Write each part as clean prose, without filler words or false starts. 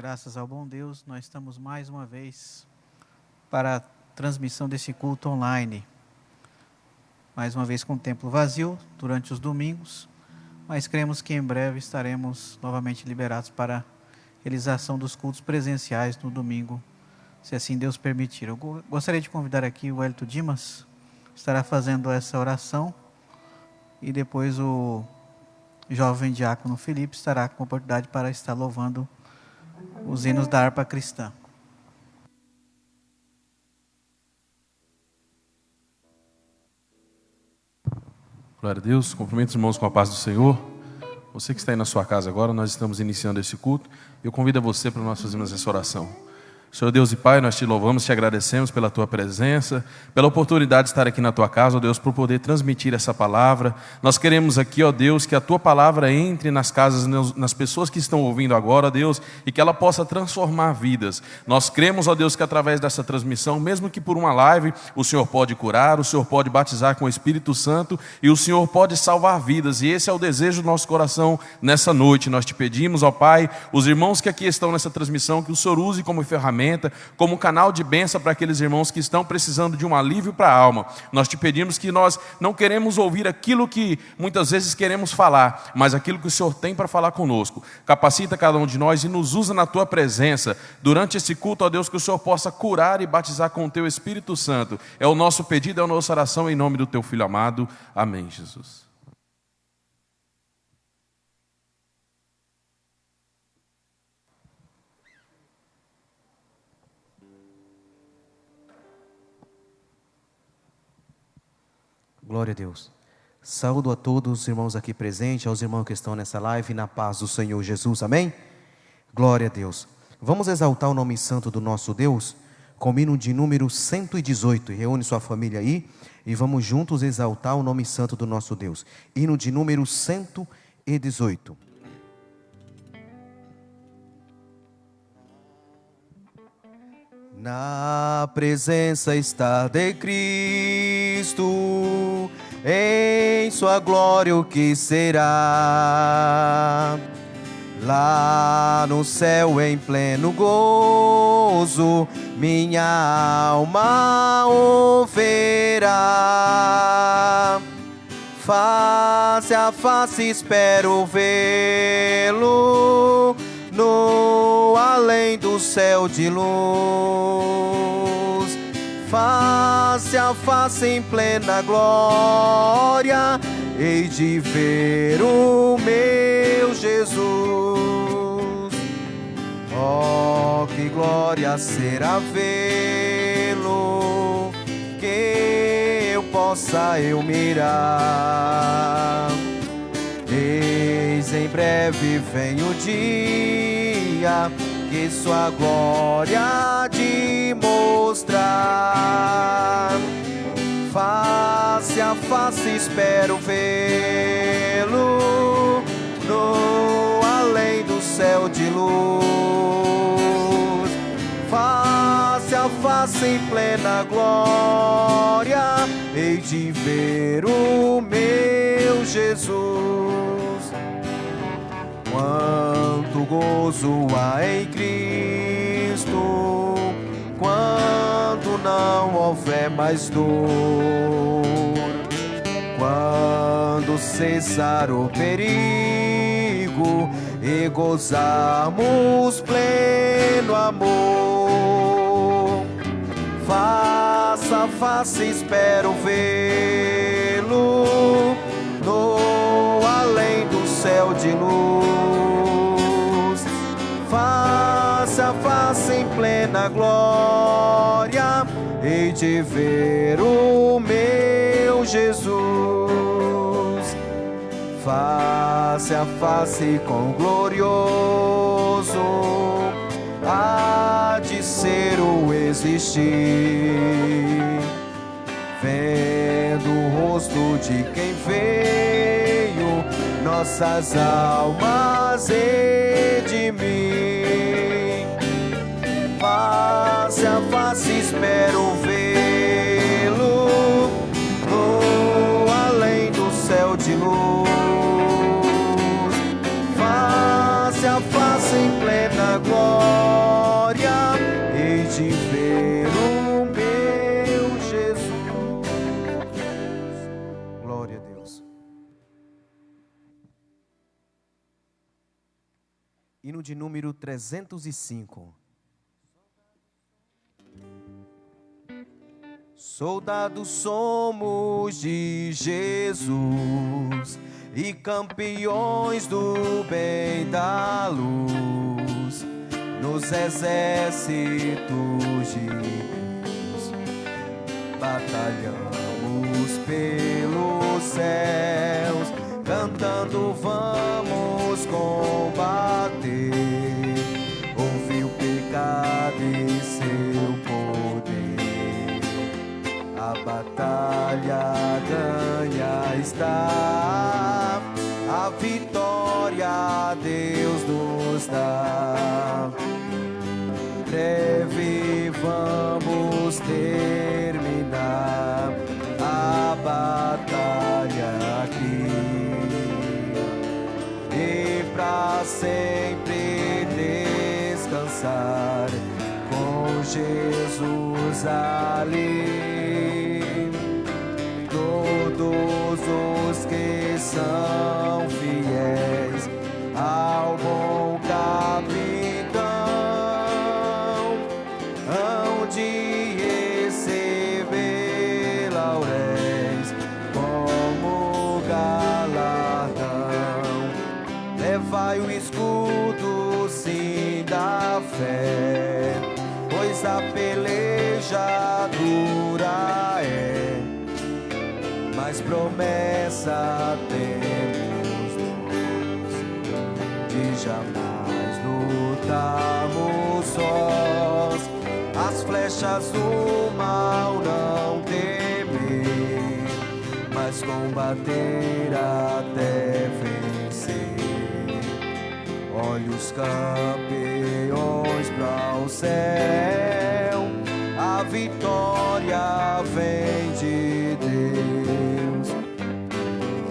Graças ao bom Deus, nós estamos mais uma vez para a transmissão desse culto online. Mais uma vez com o templo vazio durante os domingos, mas cremos que em breve estaremos novamente liberados para a realização dos cultos presenciais no domingo, se assim Deus permitir. Eu gostaria de convidar aqui o Hélito Dimas, estará fazendo essa oração, e depois o jovem diácono Felipe estará com a oportunidade para estar louvando os hinos da harpa cristã. Glória a Deus, cumprimento os irmãos com a paz do Senhor. Você que está aí na sua casa agora, nós estamos iniciando esse culto. Eu convido a você para nós fazermos essa oração. Senhor Deus e Pai, nós te louvamos, te agradecemos pela tua presença, pela oportunidade de estar aqui na tua casa, ó Deus, por poder transmitir essa palavra. Nós queremos aqui, ó Deus, que a tua palavra entre nas casas, nas pessoas que estão ouvindo agora, ó Deus, e que ela possa transformar vidas. Nós cremos, ó Deus, que através dessa transmissão, mesmo que por uma live, o Senhor pode curar, o Senhor pode batizar com o Espírito Santo e o Senhor pode salvar vidas. E esse é o desejo do nosso coração nessa noite. Nós te pedimos, ó Pai, os irmãos que aqui estão nessa transmissão, que o Senhor use como ferramenta, como canal de bênção para aqueles irmãos que estão precisando de um alívio para a alma. Nós te pedimos que nós não queremos ouvir aquilo que muitas vezes queremos falar, mas aquilo que o Senhor tem para falar conosco. Capacita cada um de nós e nos usa na tua presença durante esse culto, ó Deus, que o Senhor possa curar e batizar com o teu Espírito Santo. É o nosso pedido, é a nossa oração em nome do teu Filho amado. Amém, Jesus. Glória a Deus. Saúdo a todos os irmãos aqui presentes, aos irmãos que estão nessa live, na paz do Senhor Jesus, amém? Glória a Deus. Vamos exaltar o nome santo do nosso Deus, com o hino de número 118, reúne sua família aí, e vamos juntos exaltar o nome santo do nosso Deus. Hino de número 118. Na presença está de Cristo, em sua glória o que será? Lá no céu em pleno gozo, minha alma o verá. Face a face espero vê-lo, no além do céu de luz. Face a face em plena glória, hei de ver o meu Jesus. Oh, que glória será vê-lo, que eu possa mirar. Eis em breve vem o dia que sua glória há de mostrar. Face a face espero vê-lo, no além do céu de luz. Face a face em plena glória, hei de ver o meu Jesus. Quanto gozo há em Cristo, quando não houver mais dor. Quando cessar o perigo e gozarmos pleno amor. Face a face espero vê-lo, no além do céu de luz. Face a face em plena glória, hei de ver o meu Jesus. Face a face com glorioso, há de ser o existir. Vendo o rosto de quem veio nossas almas redimir. Face a face espero vê-lo, no além do céu de luz. Face a face em plena glória, Hino de número 305. Soldados somos de Jesus e campeões do bem da luz, nos exércitos de Deus, batalhamos pelos céus, cantando vamos combater, ouvir o pecado e seu poder, a batalha ganha está, a vitória Deus nos dá. Breve vamos terminar a batalha aqui e pra sempre descansar com Jesus ali. Todos os que são fiéis ao bom capitão hão de receber lauréis como galardão. Levai o escudo, sim, da fé, pois a peleja dura é, mas promessa temos nós, de jamais lutarmos sós, as flechas do mal não temer, mas combater até vencer. Olhe os campeões para o céu, a vitória vem de Deus.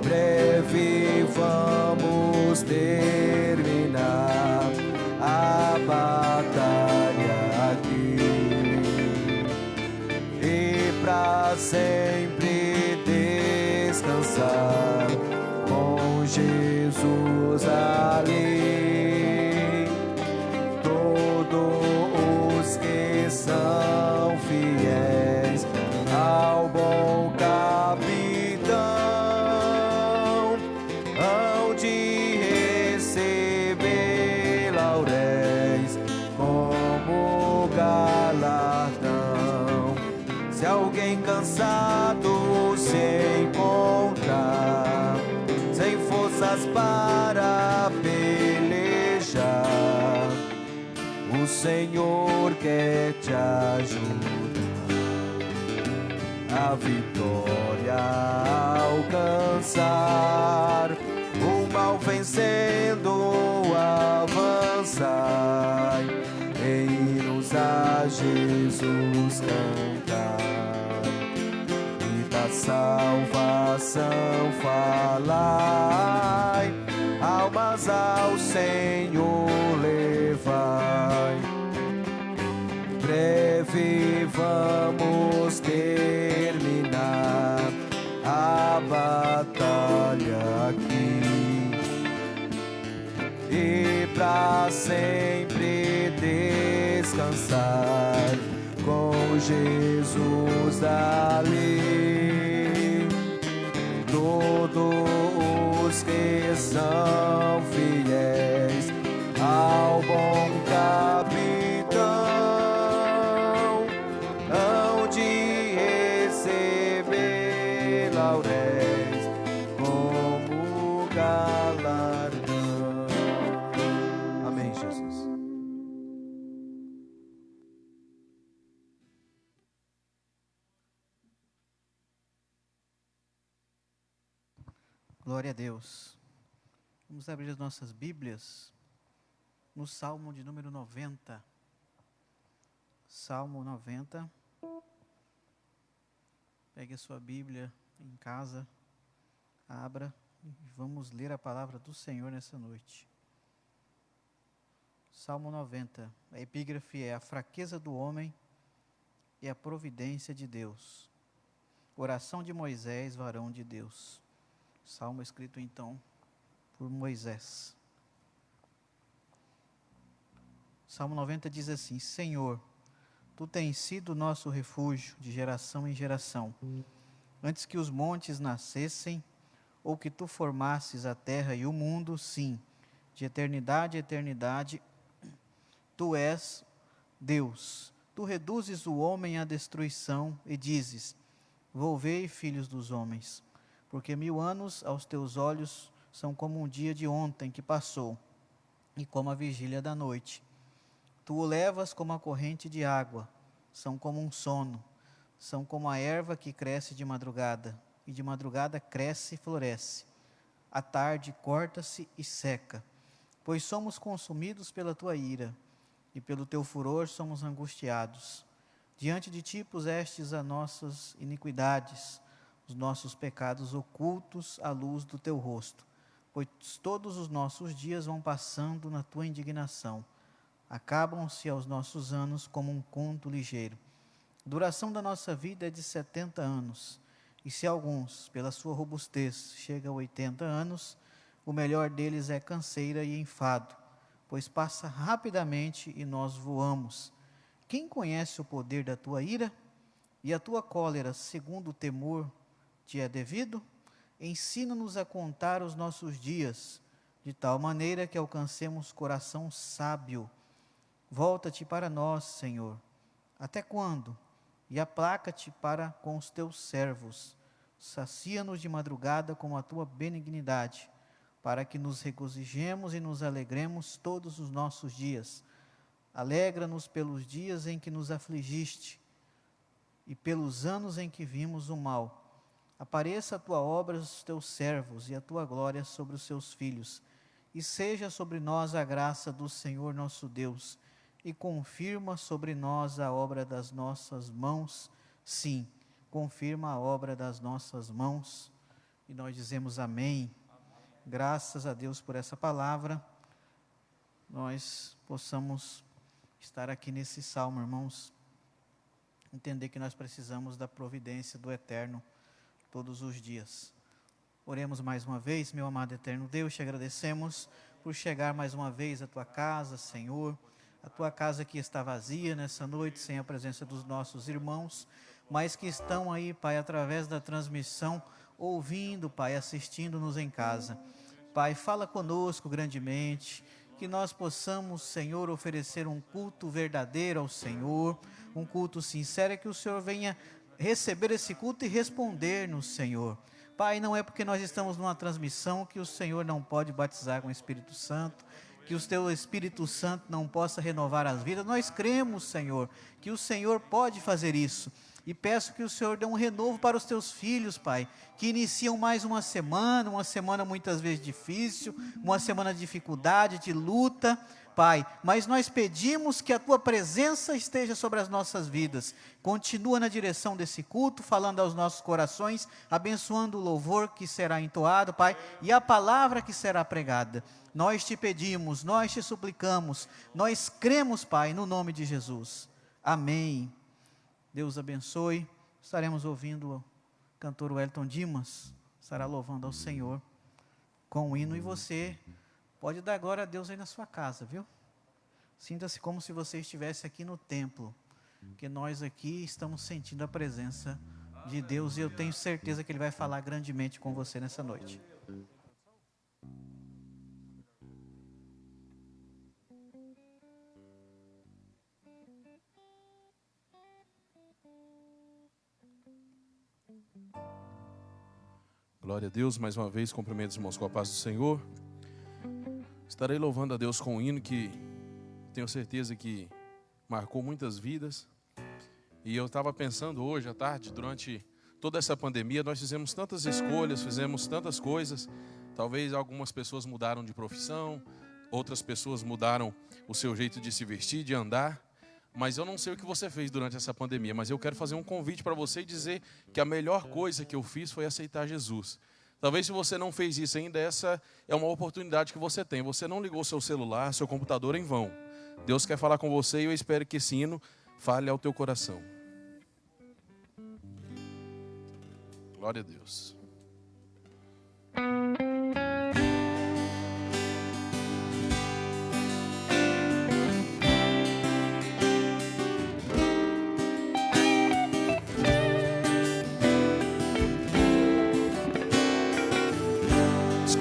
Breve vamos terminar a batalha aqui e pra sempre descansar com Jesus ali. Todos os que são fiéis ao bom capitão hão de receber lauréis como galardão. Se alguém cansado se encontrar, sem forças para pelejar, o Senhor quer te ajudar a vitória alcançar, o mal vencendo avançar, em hinos a Jesus cantar e da salvação falai, almas ao Senhor levai. Breve vamos terminar a batalha aqui e pra sempre descansar com Jesus ali. Todos que são fiéis ao bom capitão hão de receber lauréis como galardão. Amém, Jesus. Glória a Deus. Vamos abrir as nossas Bíblias no Salmo de número 90. Salmo 90. Pegue a sua Bíblia em casa, abra e vamos ler a palavra do Senhor nessa noite. Salmo 90. A epígrafe é: a fraqueza do homem e a providência de Deus. Oração de Moisés, varão de Deus. Salmo escrito então por Moisés. Salmo 90 diz assim: Senhor, Tu tens sido nosso refúgio de geração em geração. Antes que os montes nascessem, ou que Tu formasses a terra e o mundo, sim, de eternidade a eternidade, Tu és Deus. Tu reduzes o homem à destruição e dizes: Volvei, filhos dos homens, porque 1000 anos aos Teus olhos são como um dia de ontem que passou, e como a vigília da noite. Tu o levas como a corrente de água, são como um sono, são como a erva que cresce de madrugada, e de madrugada cresce e floresce. À tarde corta-se e seca, pois somos consumidos pela Tua ira, e pelo Teu furor somos angustiados. Diante de Ti pusestes as nossas iniquidades, os nossos pecados ocultos à luz do Teu rosto, pois todos os nossos dias vão passando na Tua indignação. Acabam-se aos nossos anos como um conto ligeiro. A duração da nossa vida é de 70 anos, e se alguns, pela sua robustez, chegam a 80 anos, o melhor deles é canseira e enfado, pois passa rapidamente e nós voamos. Quem conhece o poder da tua ira? E a tua cólera, segundo o temor, te é devido? Ensina-nos a contar os nossos dias, de tal maneira que alcancemos coração sábio. Volta-te para nós, Senhor. Até quando? E aplaca-te para com os teus servos. Sacia-nos de madrugada com a tua benignidade, para que nos regozijemos e nos alegremos todos os nossos dias. Alegra-nos pelos dias em que nos afligiste e pelos anos em que vimos o mal. Apareça a tua obra aos teus servos e a tua glória sobre os seus filhos. E seja sobre nós a graça do Senhor nosso Deus, e confirma sobre nós a obra das nossas mãos. Sim, confirma a obra das nossas mãos. E nós dizemos amém. Graças a Deus por essa palavra. Nós possamos estar aqui nesse salmo, irmãos, entender que nós precisamos da providência do Eterno todos os dias. Oremos mais uma vez. Meu amado eterno Deus, te agradecemos por chegar mais uma vez à tua casa, Senhor. A tua casa que está vazia nessa noite, sem a presença dos nossos irmãos, mas que estão aí, Pai, através da transmissão, ouvindo, Pai, assistindo-nos em casa. Pai, fala conosco grandemente, que nós possamos, Senhor, oferecer um culto verdadeiro ao Senhor, um culto sincero, que o Senhor venha receber esse culto e responder-nos, Senhor. Pai, não é porque nós estamos numa transmissão que o Senhor não pode batizar com o Espírito Santo, que o teu Espírito Santo não possa renovar as vidas. Nós cremos, Senhor, que o Senhor pode fazer isso. E peço que o Senhor dê um renovo para os teus filhos, Pai, que iniciam mais uma semana muitas vezes difícil, uma semana de dificuldade, de luta, Pai, mas nós pedimos que a tua presença esteja sobre as nossas vidas. Continua na direção desse culto, falando aos nossos corações, abençoando o louvor que será entoado, Pai, e a palavra que será pregada. Nós te pedimos, nós te suplicamos, nós cremos, Pai, no nome de Jesus. Amém. Deus abençoe. Estaremos ouvindo o cantor Wellington Dimas, estará louvando ao Senhor com o hino, e você pode dar glória a Deus aí na sua casa, viu? Sinta-se como se você estivesse aqui no templo, que nós aqui estamos sentindo a presença de Deus, e eu tenho certeza que Ele vai falar grandemente com você nessa noite. Glória a Deus, mais uma vez, cumprimento os irmãos com a paz do Senhor. Estarei louvando a Deus com um hino que tenho certeza que marcou muitas vidas. E eu estava pensando hoje à tarde, durante toda essa pandemia, nós fizemos tantas escolhas, fizemos tantas coisas. Talvez algumas pessoas mudaram de profissão, outras pessoas mudaram o seu jeito de se vestir, de andar. Mas eu não sei o que você fez durante essa pandemia, mas eu quero fazer um convite para você e dizer que a melhor coisa que eu fiz foi aceitar Jesus. Talvez se você não fez isso ainda, essa é uma oportunidade que você tem. Você não ligou seu celular, seu computador em vão. Deus quer falar com você e eu espero que esse hino fale ao teu coração. Glória a Deus.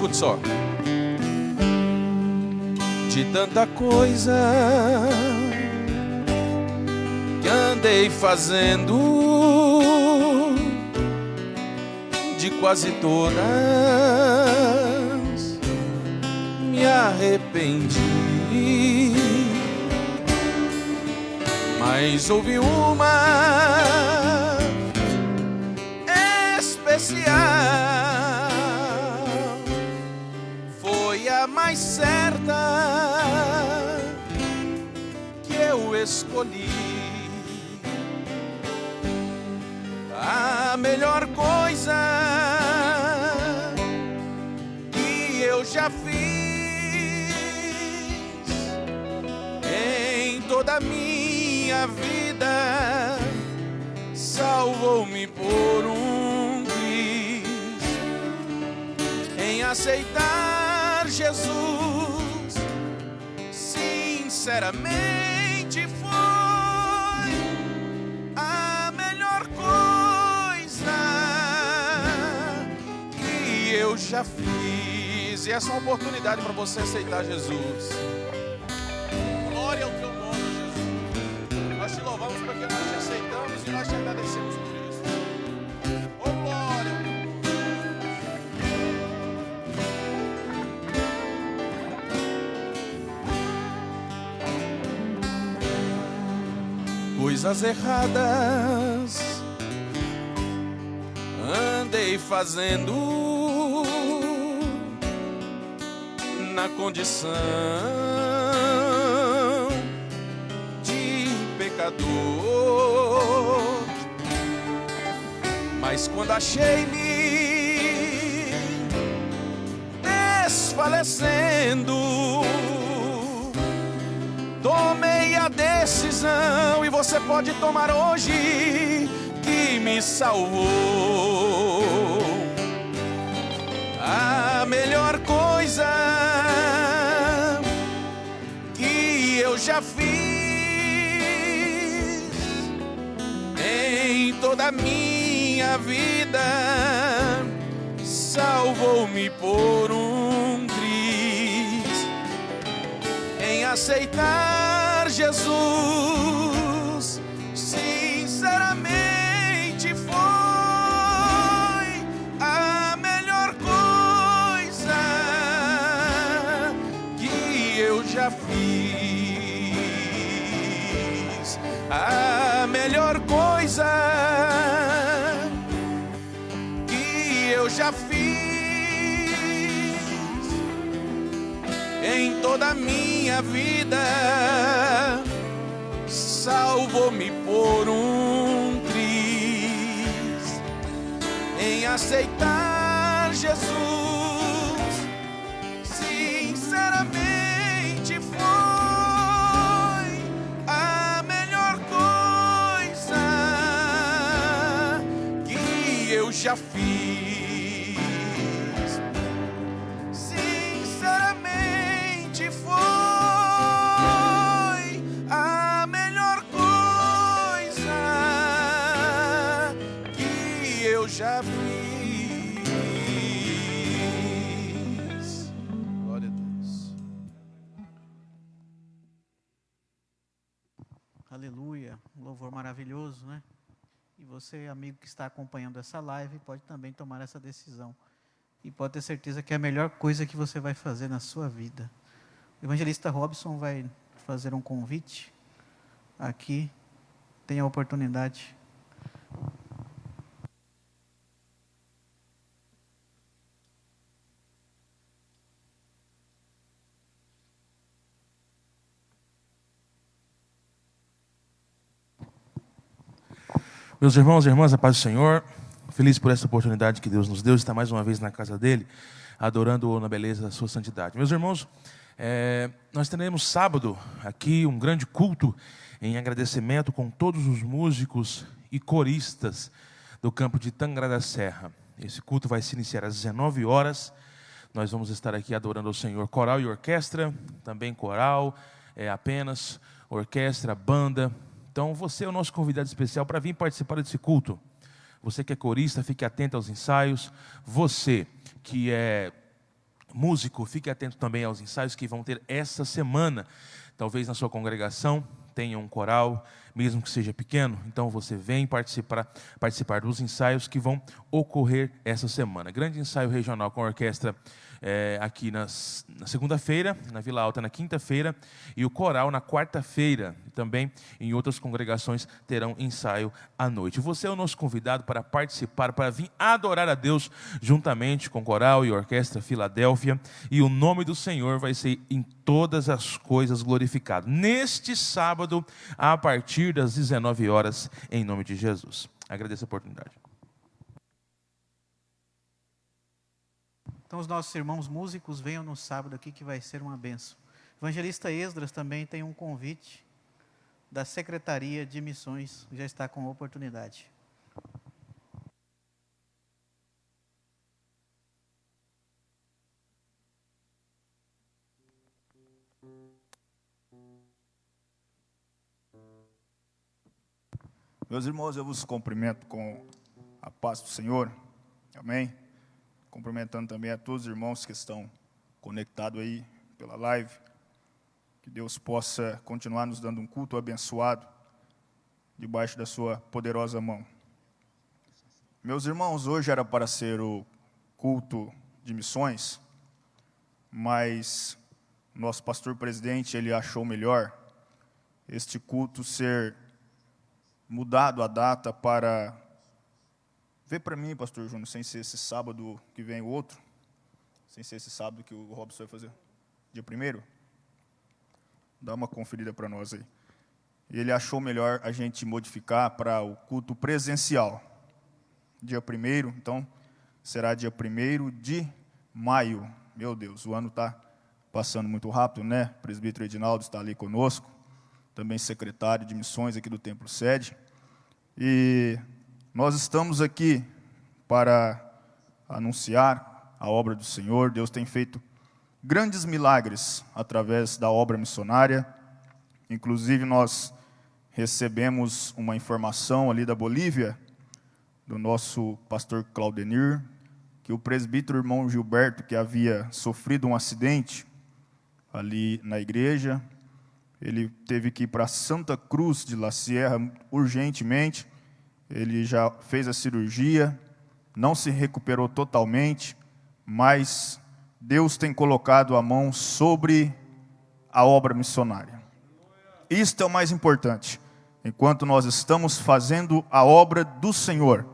Escute só. De tanta coisa que andei fazendo, de quase todas me arrependi, mas houve uma especial, foi a mais certa que eu escolhi. A melhor coisa que eu já fiz em toda a minha vida, salvou-me por um triz, em aceitar Jesus. Sinceramente foi a melhor coisa que eu já fiz. E essa é uma oportunidade para você aceitar Jesus. Glória ao teu nome, Jesus. Nós te louvamos porque nós te aceitamos e nós te agradecemos por isso. Oh, glória ao teu nome. Coisas erradas andei fazendo na condição de pecador, mas quando achei-me desfalecendo, tomei a decisão, e você pode tomar hoje, que me salvou. A melhor coisa que eu já fiz em toda a minha vida, salvou-me por um triz, em aceitar Jesus. Sinceramente foi a melhor coisa que eu já fiz. A melhor coisa que eu já fiz em toda a minha vida, salvou-me por um triz, em aceitar Jesus. Sinceramente foi a melhor coisa que eu já fiz. Sinceramente foi a melhor coisa que eu já fiz. Glória a Deus. Aleluia, um louvor maravilhoso, né? E você, amigo que está acompanhando essa live, pode também tomar essa decisão. E pode ter certeza que é a melhor coisa que você vai fazer na sua vida. O evangelista Robson vai fazer um convite aqui. Tenha a oportunidade. Meus irmãos e irmãs, a paz do Senhor, feliz por essa oportunidade que Deus nos deu, estar mais uma vez na casa dele, adorando-o na beleza da sua santidade. Meus irmãos, nós teremos sábado aqui um grande culto em agradecimento com todos os músicos e coristas do campo de Tangará da Serra. Esse culto vai se iniciar às 19 horas, nós vamos estar aqui adorando ao Senhor, coral e orquestra, também coral, apenas orquestra, banda. Então, você é o nosso convidado especial para vir participar desse culto. Você que é corista, fique atento aos ensaios. Você que é músico, fique atento também aos ensaios que vão ter essa semana. Talvez na sua congregação tenha um coral, mesmo que seja pequeno. Então você vem participar dos ensaios que vão ocorrer essa semana. Grande ensaio regional com a orquestra aqui na segunda-feira, na Vila Alta na quinta-feira, e o coral na quarta-feira. Também em outras congregações terão ensaio à noite. Você é o nosso convidado para participar, para vir adorar a Deus juntamente com o coral e a orquestra Filadélfia, e o nome do Senhor vai ser em todas as coisas glorificado. Neste sábado, a partir das 19 horas, em nome de Jesus. Agradeço a oportunidade. Então, os nossos irmãos músicos venham no sábado aqui, que vai ser uma bênção. Evangelista Esdras também tem um convite da Secretaria de Missões, já está com oportunidade. Meus irmãos, eu vos cumprimento com a paz do Senhor. Amém? Cumprimentando também a todos os irmãos que estão conectados aí pela live. Que Deus possa continuar nos dando um culto abençoado debaixo da sua poderosa mão. Meus irmãos, hoje era para ser o culto de missões, mas nosso pastor presidente, ele achou melhor este culto ser mudado a data para... Vê para mim, pastor Júnior, sem ser esse sábado que vem o outro, sem ser esse sábado que o Robson vai fazer, dia 1º. Dá uma conferida para nós aí. E ele achou melhor a gente modificar para o culto presencial, dia 1º, então será dia 1º de maio. Meu Deus, o ano está passando muito rápido, né? O presbítero Edinaldo está ali conosco, também secretário de missões aqui do Templo Sede. E nós estamos aqui para anunciar a obra do Senhor. Deus tem feito grandes milagres através da obra missionária. Inclusive, nós recebemos uma informação ali da Bolívia, do nosso pastor Claudenir, que o presbítero irmão Gilberto, que havia sofrido um acidente ali na igreja, ele teve que ir para Santa Cruz de la Sierra urgentemente. Ele já fez a cirurgia, não se recuperou totalmente, mas Deus tem colocado a mão sobre a obra missionária. Isto é o mais importante. Enquanto nós estamos fazendo a obra do Senhor,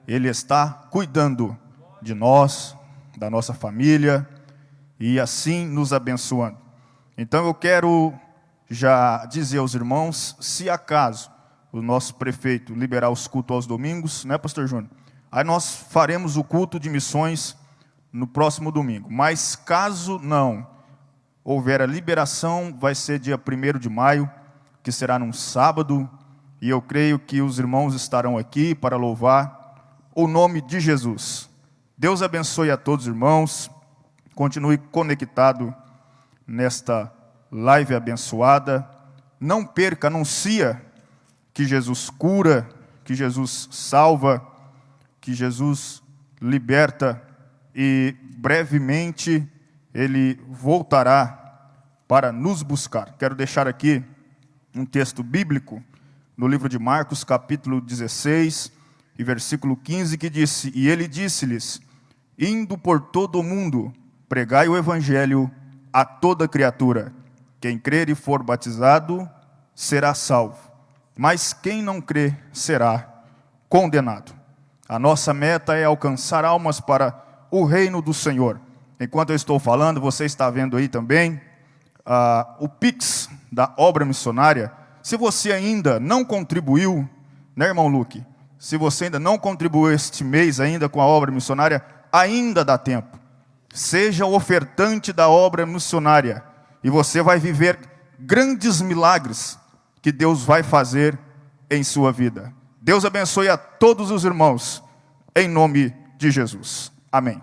Ele está cuidando de nós, da nossa família, e assim nos abençoando. Então eu quero já dizer aos irmãos, se acaso o nosso prefeito liberar os cultos aos domingos, né, pastor Júnior? Aí nós faremos o culto de missões no próximo domingo. Mas caso não houver a liberação, vai ser dia 1º de maio, que será num sábado, e eu creio que os irmãos estarão aqui para louvar o nome de Jesus. Deus abençoe a todos os irmãos, continue conectado nesta live abençoada. Não perca, anuncia que Jesus cura, que Jesus salva, que Jesus liberta, e brevemente Ele voltará para nos buscar. Quero deixar aqui um texto bíblico no livro de Marcos, capítulo 16, e versículo 15, que disse: E Ele disse-lhes, indo por todo o mundo, pregai o evangelho a toda criatura. Quem crer e for batizado será salvo, mas quem não crê será condenado. A nossa meta é alcançar almas para o reino do Senhor. Enquanto eu estou falando, você está vendo aí também o Pix da obra missionária. Se você ainda não contribuiu, né, irmão Luque? Se você ainda não contribuiu este mês ainda com a obra missionária, ainda dá tempo. Seja o ofertante da obra missionária, e você vai viver grandes milagres que Deus vai fazer em sua vida. Deus abençoe a todos os irmãos, em nome de Jesus. Amém.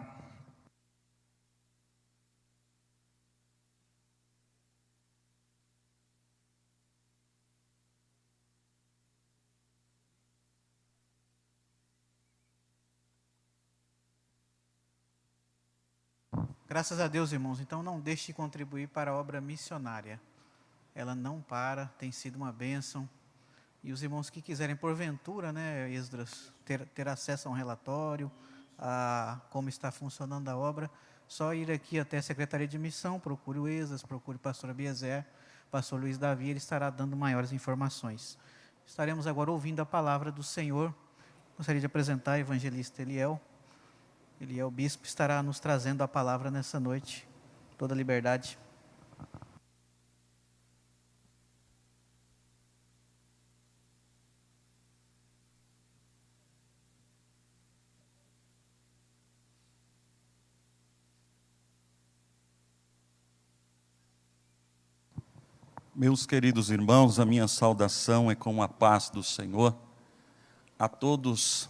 Graças a Deus, irmãos. Então, não deixe de contribuir para a obra missionária. Ela não para, tem sido uma bênção. E os irmãos que quiserem, porventura, né, Esdras, ter acesso a um relatório, a como está funcionando a obra, só ir aqui até a Secretaria de Missão, procure o Esdras, procure o pastor Abiezer, pastor Luiz Davi, ele estará dando maiores informações. Estaremos agora ouvindo a palavra do Senhor. Gostaria de apresentar o evangelista Eliel. Eliel Bispo estará nos trazendo a palavra nessa noite. Toda a liberdade. Meus queridos irmãos, a minha saudação é com a paz do Senhor. A todos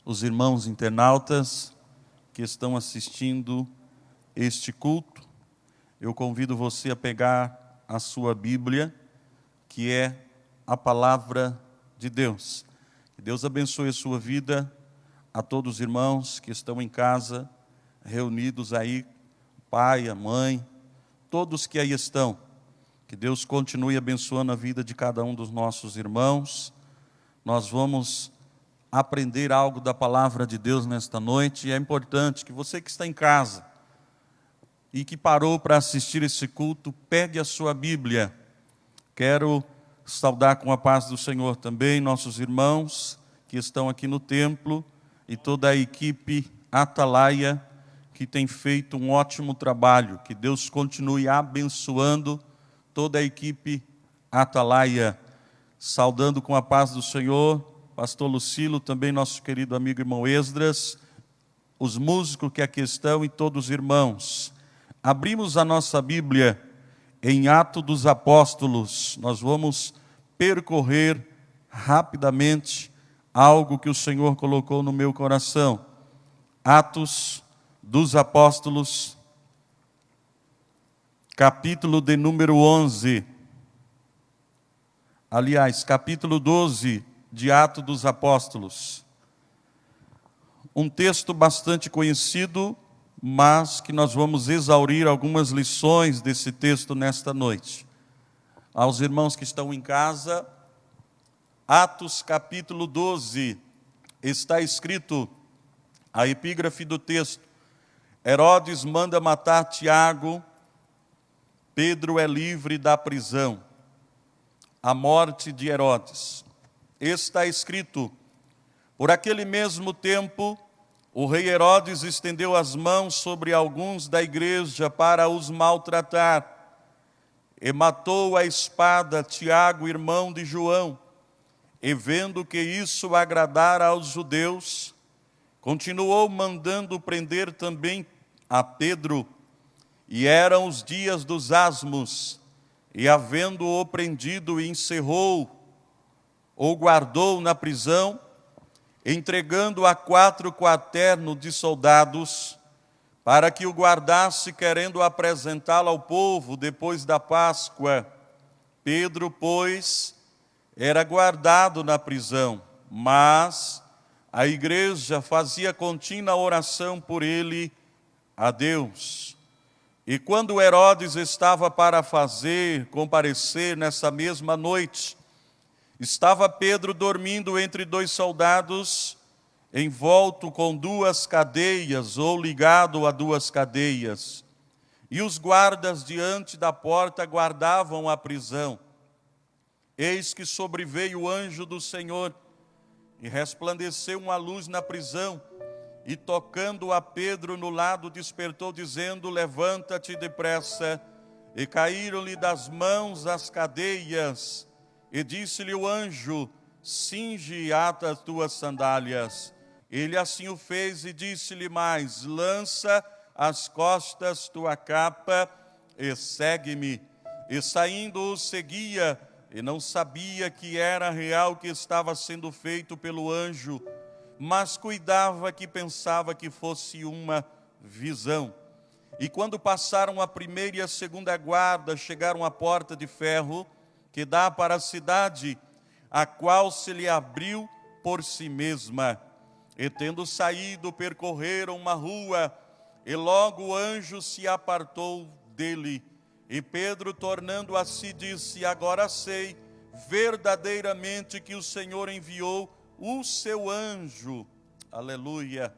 os irmãos internautas que estão assistindo este culto, eu convido você a pegar a sua Bíblia, que é a palavra de Deus. Que Deus abençoe a sua vida, a todos os irmãos que estão em casa, reunidos aí, pai, a mãe, todos que aí estão. Que Deus continue abençoando a vida de cada um dos nossos irmãos. Nós vamos aprender algo da palavra de Deus nesta noite. E é importante que você que está em casa e que parou para assistir esse culto, pegue a sua Bíblia. Quero saudar com a paz do Senhor também nossos irmãos que estão aqui no templo e toda a equipe Atalaia que tem feito um ótimo trabalho. Que Deus continue abençoando toda a equipe Atalaia. Saudando com a paz do Senhor, pastor Lucilo, também nosso querido amigo irmão Esdras, os músicos que aqui estão e todos os irmãos. Abrimos a nossa Bíblia em Atos dos Apóstolos. Nós vamos percorrer rapidamente algo que o Senhor colocou no meu coração. Atos dos Apóstolos, capítulo de número 11. Aliás, capítulo 12 de Atos dos Apóstolos. Um texto bastante conhecido, mas que nós vamos exaurir algumas lições desse texto nesta noite. Aos irmãos que estão em casa, Atos capítulo 12, está escrito, a epígrafe do texto: Herodes manda matar Tiago, Pedro é livre da prisão. A morte de Herodes. Está escrito: por aquele mesmo tempo, o rei Herodes estendeu as mãos sobre alguns da igreja para os maltratar, e matou a espada Tiago, irmão de João. E vendo que isso agradara aos judeus, continuou mandando prender também a Pedro. E eram os dias dos asmos, e havendo-o prendido, encerrou, ou guardou na prisão, entregando a 4 quaternos de soldados, para que o guardasse, querendo apresentá-lo ao povo depois da Páscoa. Pedro, pois, era guardado na prisão, mas a igreja fazia contínua oração por ele a Deus. E quando Herodes estava para comparecer nessa mesma noite, estava Pedro dormindo entre 2 soldados, envolto com 2 cadeias, ou ligado a 2 cadeias. E os guardas diante da porta guardavam a prisão. Eis que sobreveio o anjo do Senhor, e resplandeceu uma luz na prisão, e tocando a Pedro no lado, despertou, dizendo: levanta-te depressa. E caíram-lhe das mãos as cadeias. E disse-lhe o anjo: cinge e ata as tuas sandálias. Ele assim o fez e disse-lhe mais: lança às costas tua capa e segue-me. E saindo o seguia, e não sabia que era real que estava sendo feito pelo anjo, mas cuidava que pensava que fosse uma visão. E quando passaram a primeira e a segunda guarda, chegaram à porta de ferro, que dá para a cidade, a qual se lhe abriu por si mesma. E tendo saído, percorreram uma rua, e logo o anjo se apartou dele. E Pedro, tornando a si, disse: agora sei verdadeiramente que o Senhor enviou o seu anjo, aleluia,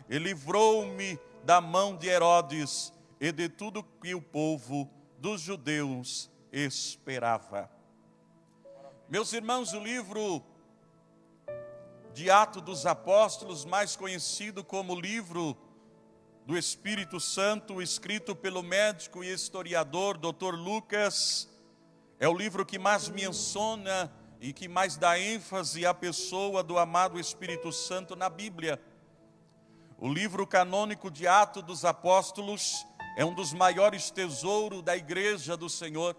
e livrou-me da mão de Herodes e de tudo que o povo dos judeus esperava. Meus irmãos, o livro de Atos dos Apóstolos, mais conhecido como livro do Espírito Santo, escrito pelo médico e historiador Dr. Lucas, é o livro que mais menciona e que mais dá ênfase à pessoa do amado Espírito Santo na Bíblia. O livro canônico de Atos dos Apóstolos é um dos maiores tesouros da Igreja do Senhor.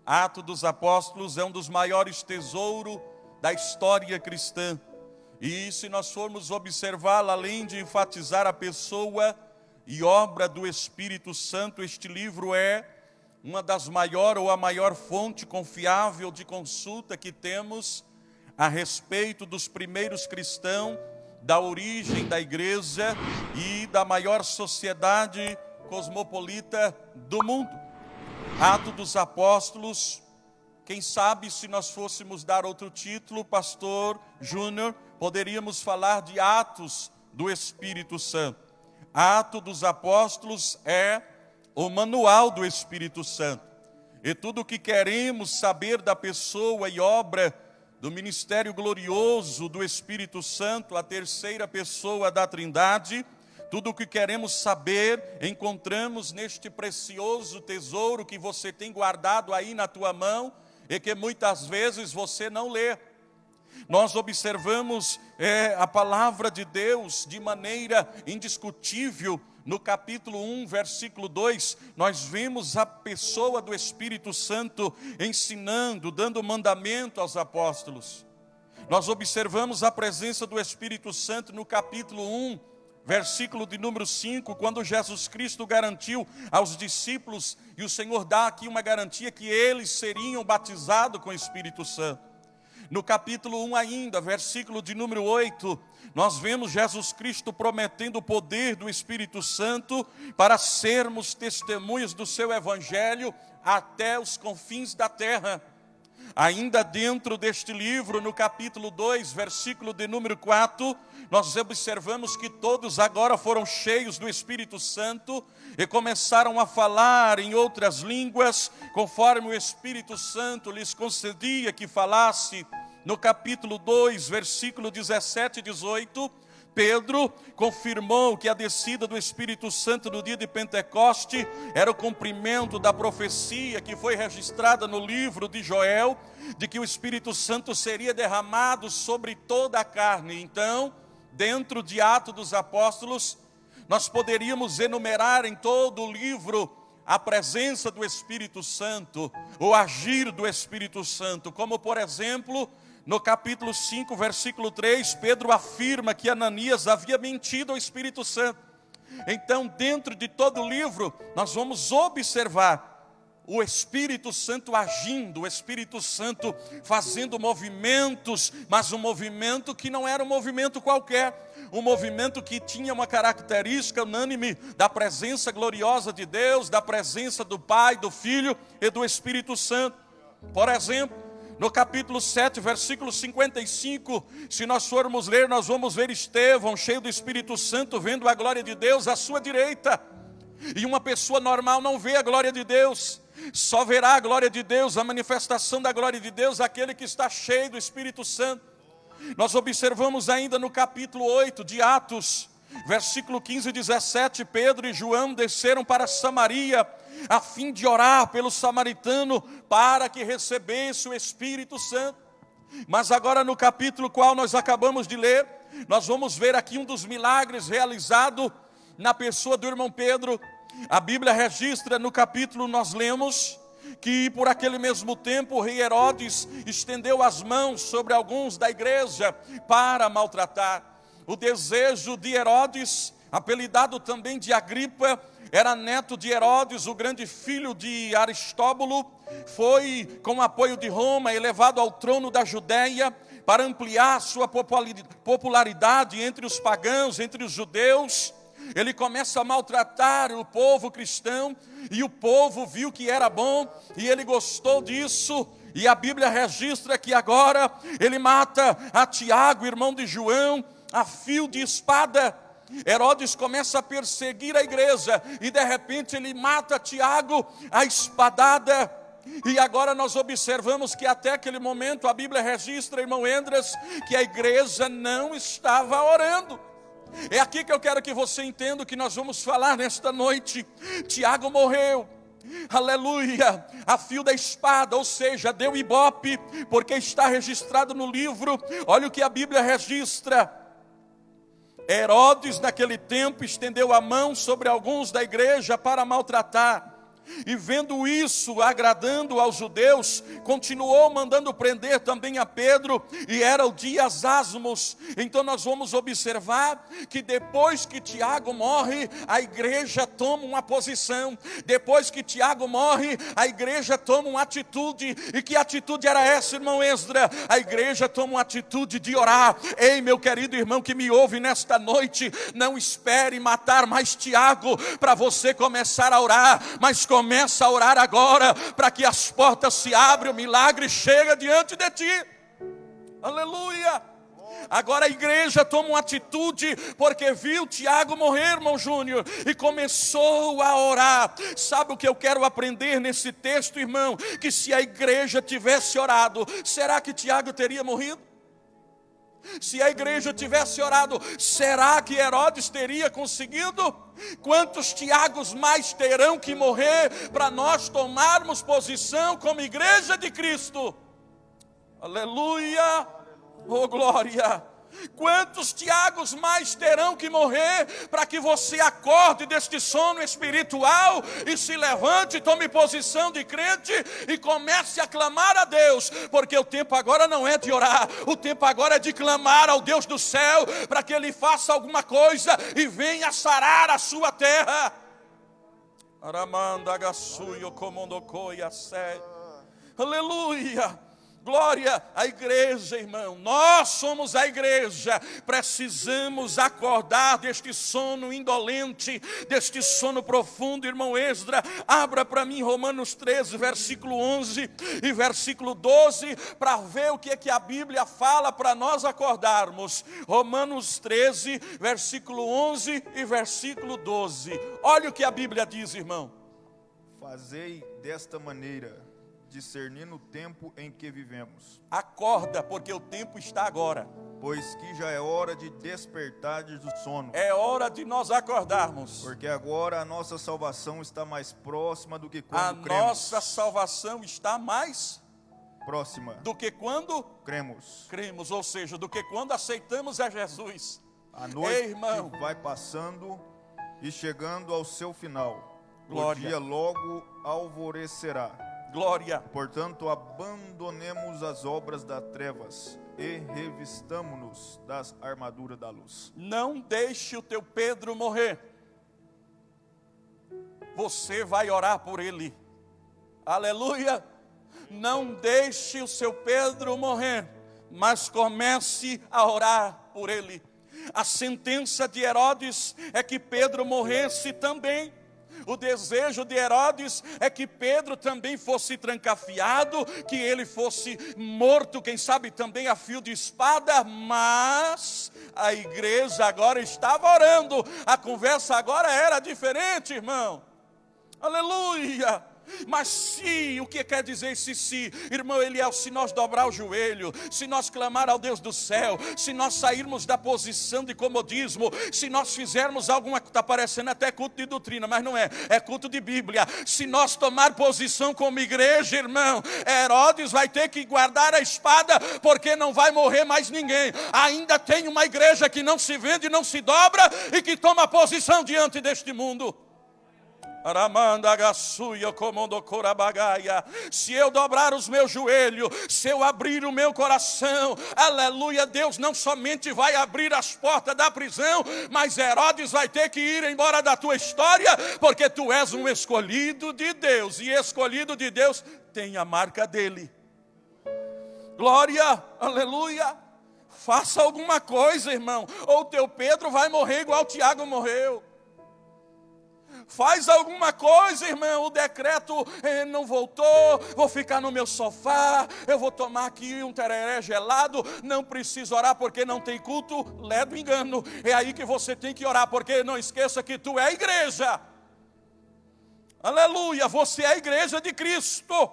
Atos dos Apóstolos é um dos maiores tesouros da história cristã. E se nós formos observá-la, além de enfatizar a pessoa e obra do Espírito Santo, este livro é uma das maiores ou a maior fonte confiável de consulta que temos a respeito dos primeiros cristãos, da origem da igreja e da maior sociedade cosmopolita do mundo. Atos dos Apóstolos, quem sabe se nós fôssemos dar outro título, Pastor Júnior, poderíamos falar de Atos do Espírito Santo. Atos dos Apóstolos é o manual do Espírito Santo. E tudo o que queremos saber da pessoa e obra do ministério glorioso do Espírito Santo, a terceira pessoa da Trindade, tudo o que queremos saber, encontramos neste precioso tesouro que você tem guardado aí na tua mão e que muitas vezes você não lê. Nós observamos a palavra de Deus de maneira indiscutível. No capítulo 1, versículo 2, nós vemos a pessoa do Espírito Santo ensinando, dando mandamento aos apóstolos. Nós observamos a presença do Espírito Santo no capítulo 1, versículo de número 5, quando Jesus Cristo garantiu aos discípulos, e o Senhor dá aqui uma garantia que eles seriam batizados com o Espírito Santo. No capítulo 1 ainda, versículo de número 8, nós vemos Jesus Cristo prometendo o poder do Espírito Santo para sermos testemunhas do seu Evangelho até os confins da terra. Ainda dentro deste livro, no capítulo 2, versículo de número 4, nós observamos que todos agora foram cheios do Espírito Santo e começaram a falar em outras línguas, conforme o Espírito Santo lhes concedia que falasse. No capítulo 2, versículo 17 e 18, Pedro confirmou que a descida do Espírito Santo no dia de Pentecoste era o cumprimento da profecia que foi registrada no livro de Joel, de que o Espírito Santo seria derramado sobre toda a carne. Então, dentro de Atos dos Apóstolos, nós poderíamos enumerar em todo o livro a presença do Espírito Santo, o agir do Espírito Santo, como por exemplo, no capítulo 5, versículo 3, Pedro afirma que Ananias havia mentido ao Espírito Santo. Então, dentro de todo o livro, nós vamos observar o Espírito Santo agindo, o Espírito Santo fazendo movimentos, mas um movimento que não era um movimento qualquer, um movimento que tinha uma característica unânime da presença gloriosa de Deus, da presença do Pai, do Filho e do Espírito Santo. Por exemplo, no capítulo 7, versículo 55, se nós formos ler, nós vamos ver Estevão, cheio do Espírito Santo, vendo a glória de Deus à sua direita. E uma pessoa normal não vê a glória de Deus, só verá a glória de Deus, a manifestação da glória de Deus, aquele que está cheio do Espírito Santo. Nós observamos ainda no capítulo 8 de Atos, versículo 15 e 17, Pedro e João desceram para Samaria, a fim de orar pelo samaritano, para que recebesse o Espírito Santo. Mas agora no capítulo qual nós acabamos de ler, nós vamos ver aqui um dos milagres realizado na pessoa do irmão Pedro. A Bíblia registra no capítulo, nós lemos que por aquele mesmo tempo o rei Herodes estendeu as mãos sobre alguns da igreja para maltratar. O desejo de Herodes, apelidado também de Agripa, era neto de Herodes, o grande filho de Aristóbulo, foi com o apoio de Roma elevado ao trono da Judéia para ampliar sua popularidade entre os pagãos, entre os judeus. ele começa a maltratar o povo cristão, e o povo viu que era bom, e ele gostou disso, e a Bíblia registra que agora ele mata a Tiago, irmão de João, a fio de espada. Herodes começa a perseguir a igreja, e de repente ele mata Tiago a espadada. E agora nós observamos que até aquele momento a Bíblia registra, irmão Endres, que a igreja não estava orando. É aqui que eu quero que você entenda o que nós vamos falar nesta noite. Tiago morreu, aleluia, a fio da espada, ou seja, deu ibope, porque está registrado no livro. Olha o que a Bíblia registra. Herodes naquele tempo estendeu a mão sobre alguns da igreja para maltratar. E vendo isso agradando aos judeus, continuou mandando prender também a Pedro, e era o dias asmos. Então nós vamos observar que depois que Tiago morre, a igreja toma uma posição. Depois que Tiago morre, a igreja toma uma atitude. E que atitude era essa, irmão Esdra? A igreja toma uma atitude de orar. Ei, meu querido irmão que me ouve nesta noite, não espere matar mais Tiago para você começar a orar, mas começa a orar agora, para que as portas se abrem, o milagre chega diante de ti. Aleluia. Agora a igreja toma uma atitude, porque viu Tiago morrer, irmão Júnior, e começou a orar. Sabe o que eu quero aprender nesse texto, irmão? Que se a igreja tivesse orado, será que Tiago teria morrido? Se a igreja tivesse orado, será que Herodes teria conseguido? Quantos Tiagos mais terão que morrer para nós tomarmos posição como igreja de Cristo? Aleluia! Oh glória! Quantos Tiagos mais terão que morrer para que você acorde deste sono espiritual e se levante, tome posição de crente e comece a clamar a Deus, porque o tempo agora não é de orar, o tempo agora é de clamar ao Deus do céu para que Ele faça alguma coisa e venha sarar a sua terra. Aleluia! Glória à igreja, irmão. Nós somos a igreja. Precisamos acordar deste sono indolente, deste sono profundo, irmão Esdra. Abra para mim Romanos 13, versículo 11 e versículo 12, para ver o que é que a Bíblia fala para nós acordarmos. Romanos 13, versículo 11 e versículo 12. Olha o que a Bíblia diz, irmão. Fazei desta maneira, discernindo o tempo em que vivemos. Acorda, porque o tempo está agora. Pois que já é hora de despertardes do sono. É hora de nós acordarmos. Porque agora a nossa salvação está mais próxima do que quando cremos. A nossa salvação está mais próxima do que quando cremos. Ou seja, do que quando aceitamos a Jesus. A noite vai passando e chegando ao seu final. Glória. O dia logo alvorecerá. Glória. Portanto, abandonemos as obras das trevas e revistamo-nos das armaduras da luz. Não deixe o teu Pedro morrer. Você vai orar por ele. Aleluia. Não deixe o seu Pedro morrer, mas comece a orar por ele. A sentença de Herodes é que Pedro morresse também. O desejo de Herodes é que Pedro também fosse trancafiado, que ele fosse morto, quem sabe também a fio de espada, mas a igreja agora estava orando, a conversa agora era diferente, irmão. Aleluia! Mas se, o que quer dizer esse se? Irmão Eliel, se nós dobrar o joelho, se nós clamar ao Deus do céu, se nós sairmos da posição de comodismo, se nós fizermos alguma, está parecendo até culto de doutrina, mas não é, é culto de Bíblia. Se nós tomar posição como igreja, irmão, Herodes vai ter que guardar a espada, porque não vai morrer mais ninguém. Ainda tem uma igreja que não se vende, não se dobra e que toma posição diante deste mundo. Se eu dobrar os meus joelhos, se eu abrir o meu coração, aleluia, Deus não somente vai abrir as portas da prisão, mas Herodes vai ter que ir embora da tua história, porque tu és um escolhido de Deus, e escolhido de Deus tem a marca dele. Glória, aleluia. Faça alguma coisa, irmão, ou teu Pedro vai morrer igual Tiago morreu. Faz alguma coisa, irmão. O decreto não voltou. Vou ficar no meu sofá. Eu vou tomar aqui um tereré gelado. Não preciso orar porque não tem culto. Ledo engano. É aí que você tem que orar, porque não esqueça que tu é a igreja. Aleluia. Você é a igreja de Cristo.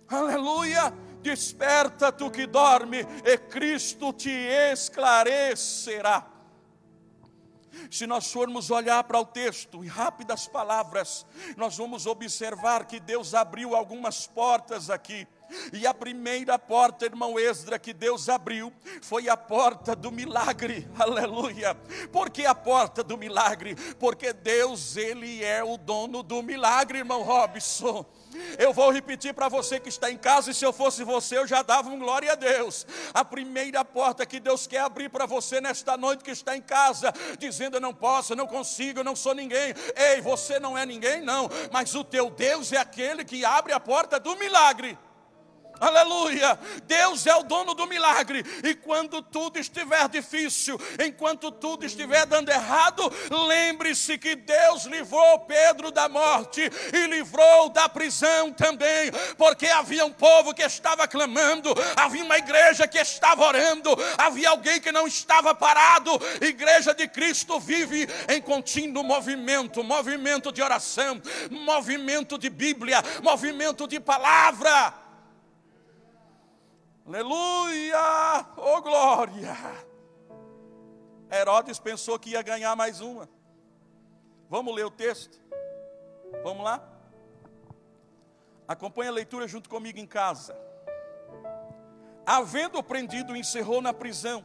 Aleluia. Desperta tu que dorme, e Cristo te esclarecerá. Se nós formos olhar para o texto, em rápidas palavras, nós vamos observar que Deus abriu algumas portas aqui. E a primeira porta, irmão Esdra, que Deus abriu, foi a porta do milagre, aleluia. Por que a porta do milagre? Porque Deus, Ele é o dono do milagre, irmão Robson. Eu vou repetir para você que está em casa, e se eu fosse você, eu já dava um glória a Deus. A primeira porta que Deus quer abrir para você nesta noite que está em casa, dizendo: eu não posso, eu não consigo, eu não sou ninguém. Ei, você não é ninguém, não, mas o teu Deus é aquele que abre a porta do milagre. Aleluia, Deus é o dono do milagre. E quando tudo estiver difícil, enquanto tudo estiver dando errado, lembre-se que Deus livrou Pedro da morte e livrou da prisão também, porque havia um povo que estava clamando, havia uma igreja que estava orando, havia alguém que não estava parado. Igreja de Cristo vive em contínuo movimento, movimento de oração, movimento de Bíblia, movimento de palavra. Aleluia, oh glória. Herodes pensou que ia ganhar mais uma. Vamos ler o texto? Vamos lá? Acompanhe a leitura junto comigo em casa. Havendo prendido, o encerrou na prisão,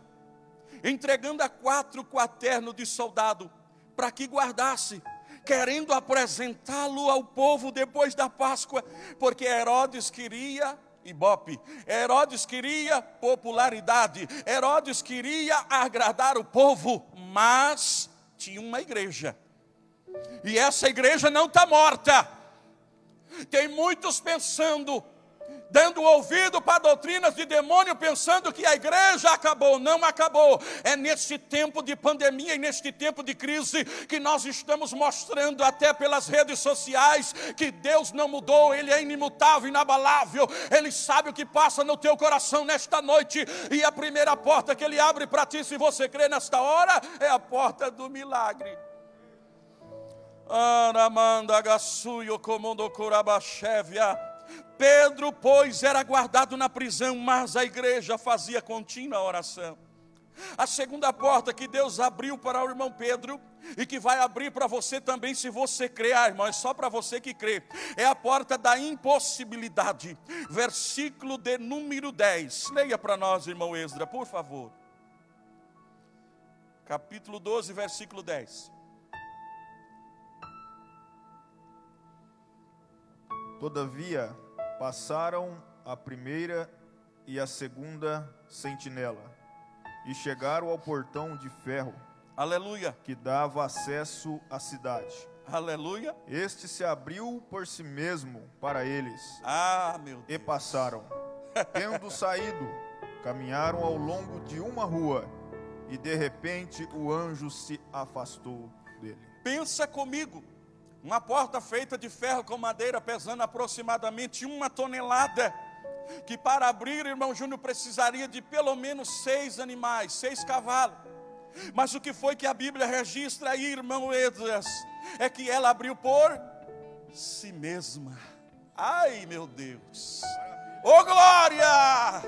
entregando a 4 quaternos de soldado, para que guardasse, querendo apresentá-lo ao povo depois da Páscoa, porque Herodes queria ibope, Herodes queria popularidade, Herodes queria agradar o povo, mas tinha uma igreja, e essa igreja não está morta. Tem muitos pensando, dando ouvido para doutrinas de demônio, pensando que a igreja acabou. Não acabou. É nesse tempo de pandemia e neste tempo de crise que nós estamos mostrando até pelas redes sociais que Deus não mudou, Ele é imutável, inabalável. Ele sabe o que passa no teu coração nesta noite, e a primeira porta que Ele abre para ti, se você crê nesta hora, é a porta do milagre. Pedro, pois, era guardado na prisão, mas a igreja fazia contínua oração. A segunda porta que Deus abriu para o irmão Pedro, e que vai abrir para você também, se você crer, irmão, é só para você que crê, é a porta da impossibilidade. Versículo de número 10. Leia para nós, irmão Esdra, por favor. Capítulo 12, versículo 10. Todavia, passaram a primeira e a segunda sentinela, e chegaram ao portão de ferro, aleluia, que dava acesso à cidade. Aleluia. Este se abriu por si mesmo para eles. Meu Deus. E passaram. Tendo saído, caminharam ao longo de uma rua, e de repente o anjo se afastou dele. Pensa comigo. Uma porta feita de ferro com madeira, pesando aproximadamente 1 tonelada, que para abrir, irmão Júnior, precisaria de pelo menos 6 animais, 6 cavalos. Mas o que foi que a Bíblia registra aí, irmão Esdras, é que ela abriu por si mesma. Ai, meu Deus. Oh, glória!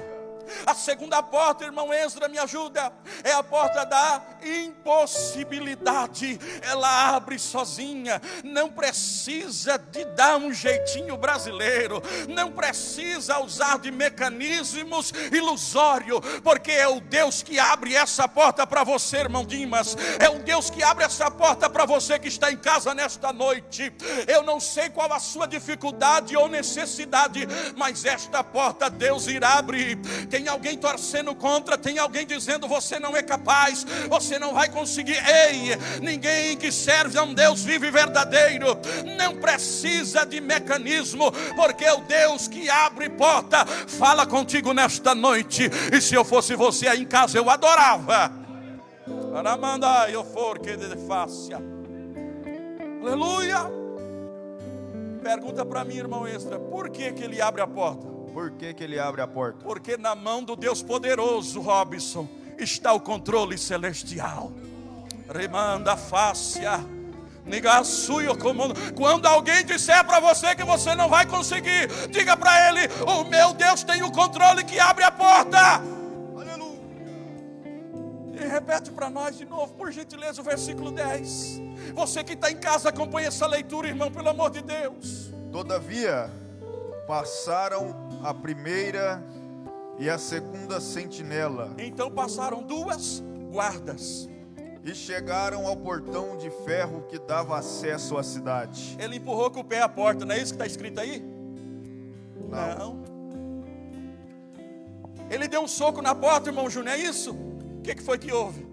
A segunda porta, irmão Esdra, me ajuda, é a porta da impossibilidade. Ela abre sozinha, não precisa de dar um jeitinho brasileiro, não precisa usar de mecanismos ilusórios, porque é o Deus que abre essa porta para você, irmão Dimas, é o Deus que abre essa porta para você que está em casa nesta noite. Eu não sei qual a sua dificuldade ou necessidade, mas esta porta Deus irá abrir. Tem alguém torcendo contra, tem alguém dizendo: você não é capaz, você não vai conseguir. Ei, ninguém que serve a um Deus vivo e verdadeiro não precisa de mecanismo, porque o Deus que abre porta fala contigo nesta noite. E se eu fosse você aí em casa, eu adorava. Aleluia. Pergunta para mim, irmão Extra, por que ele abre a porta? Por que ele abre a porta? Porque na mão do Deus poderoso, Robson, está o controle celestial. Remanda fácia. Quando alguém disser para você que você não vai conseguir, diga para ele: o meu Deus tem o controle que abre a porta. Aleluia. E repete para nós de novo, por gentileza, o versículo 10. Você que está em casa, acompanhe essa leitura, irmão, pelo amor de Deus. Todavia, passaram a primeira e a segunda sentinela. Então passaram duas guardas. E chegaram ao portão de ferro que dava acesso à cidade. Ele empurrou com o pé a porta, não é isso que está escrito aí? Não. Ele deu um soco na porta, irmão Júnior, é isso? O que foi que houve?